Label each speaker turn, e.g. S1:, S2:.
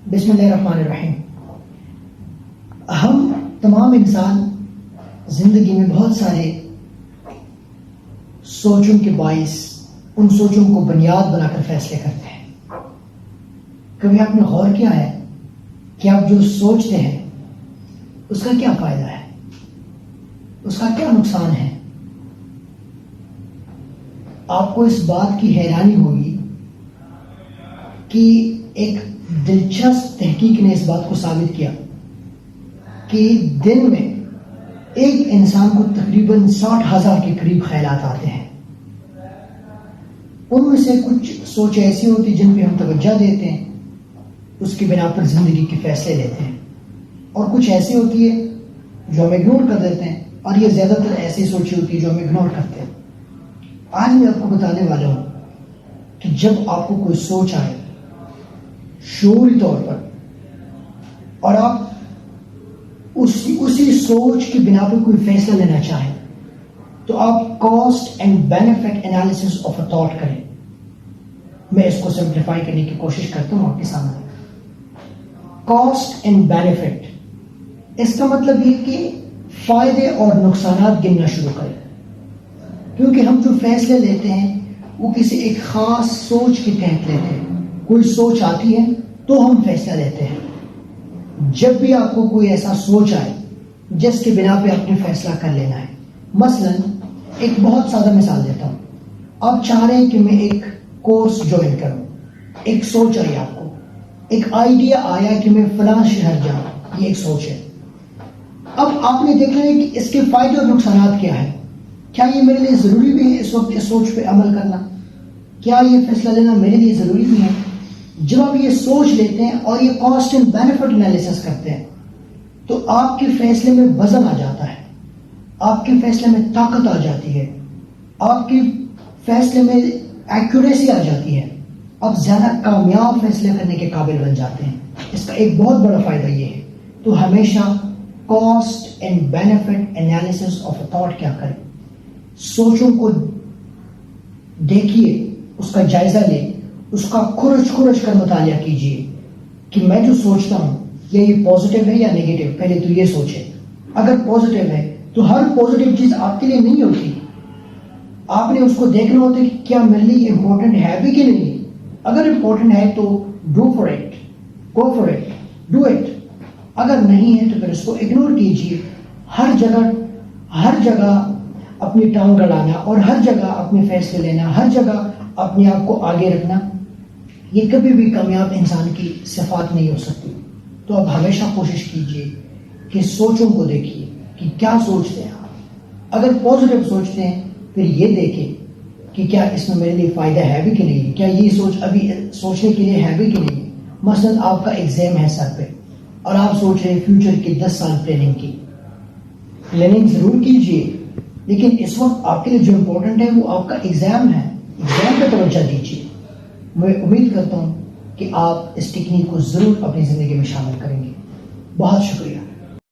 S1: بسم اللہ الرحمن الرحیم. ہم تمام انسان زندگی میں بہت سارے سوچوں کے باعث ان سوچوں کو بنیاد بنا کر فیصلے کرتے ہیں. کبھی آپ نے غور کیا ہے کہ آپ جو سوچتے ہیں اس کا کیا فائدہ ہے، اس کا کیا نقصان ہے؟ آپ کو اس بات کی حیرانی ہوگی کہ ایک دلچسپ تحقیق نے اس بات کو ثابت کیا کہ دن میں ایک انسان کو تقریباً 60,000 کے قریب خیالات آتے ہیں. ان میں سے کچھ سوچیں ایسی ہوتی جن پہ ہم توجہ دیتے ہیں، اس کی بنا پر زندگی کے فیصلے لیتے ہیں، اور کچھ ایسی ہوتی ہے جو ہم اگنور کر دیتے ہیں، اور یہ زیادہ تر ایسی سوچیں ہوتی ہے جو ہم اگنور کرتے ہیں. آج میں آپ کو بتانے والا ہوں کہ جب آپ کو کوئی سوچ آئے شعوری طور پر اور آپ اسی سوچ کی بنا پر کوئی فیصلہ لینا چاہیں تو آپ cost and benefit analysis of a thought کریں. میں اس کو سمپلیفائی کرنے کی کوشش کرتا ہوں آپ کے سامنے. کاسٹ اینڈ بینیفٹ، اس کا مطلب یہ کہ فائدے اور نقصانات گننا شروع کریں، کیونکہ ہم جو فیصلے لیتے ہیں وہ کسی ایک خاص سوچ کے تحت لیتے ہیں. کوئی سوچ آتی ہے تو ہم فیصلہ لیتے ہیں. جب بھی آپ کو کوئی ایسا سوچ آئے جس کے بنا پہ آپ نے فیصلہ کر لینا ہے، مثلا ایک بہت سادہ مثال دیتا ہوں. آپ چاہ رہے ہیں کہ میں ایک کورس جوائن کروں، ایک سوچ آئی آپ کو، ایک آئیڈیا آیا کہ میں فلاں شہر جاؤں، یہ ایک سوچ ہے. اب آپ نے دیکھنا ہے کہ اس کے فائدے اور نقصانات کیا ہیں. کیا یہ میرے لیے ضروری بھی ہے اس وقت اس سوچ پہ عمل کرنا؟ کیا یہ فیصلہ لینا میرے لیے ضروری بھی ہے؟ جب آپ یہ سوچ لیتے ہیں اور یہ کاسٹ اینڈ بینیفٹ انالیسس کرتے ہیں تو آپ کے فیصلے میں وزن آ جاتا ہے، آپ کے فیصلے میں طاقت آ جاتی ہے، آپ کے فیصلے میں ایکوریسی آ جاتی ہے، آپ زیادہ کامیاب فیصلے کرنے کے قابل بن جاتے ہیں. اس کا ایک بہت بڑا فائدہ یہ ہے. تو ہمیشہ cost and benefit analysis of a thought کیا کریں، سوچوں کو دیکھیے، اس کا جائزہ لیں، اس کا کھرچ کر مطالعہ کیجیے کہ میں جو سوچتا ہوں یہ پازیٹیو ہے یا نیگیٹو. پہلے تو یہ سوچیں. اگر پازیٹیو ہے تو ہر پازیٹیو چیز آپ کے لیے نہیں ہوتی. آپ نے اس کو دیکھنا ہوتا ہے کہ کیا میرے لیے امپورٹنٹ ہے بھی کہ نہیں. اگر امپورٹنٹ ہے تو do for it, go for it, do it. اگر نہیں ہے تو پھر اس کو اگنور کیجیے. ہر جگہ اپنی ٹانگ گڑانا اور ہر جگہ اپنے فیصلے لینا، ہر جگہ اپنے آپ کو آگے رکھنا، یہ کبھی بھی کامیاب انسان کی صفات نہیں ہو سکتی. تو اب ہمیشہ کوشش کیجیے کہ سوچوں کو دیکھیے کہ کیا سوچتے ہیں آپ. اگر پازیٹیو سوچتے ہیں پھر یہ دیکھیں کہ کیا اس میں میرے لیے فائدہ ہے بھی کہ نہیں، کیا یہ سوچ ابھی سوچنے کے لیے ہے بھی کہ نہیں. مثلا آپ کا ایگزام ہے سر پہ اور آپ سوچ رہے ہیں فیوچر کی 10 سال پلاننگ ضرور کیجیے، لیکن اس وقت آپ کے لیے جو امپورٹنٹ ہے وہ آپ کا ایگزام ہے. ایگزام پہ توجہ دیجیے. میں امید کرتا ہوں کہ آپ اس ٹیکنیک کو ضرور اپنی زندگی میں شامل کریں گے. بہت شکریہ.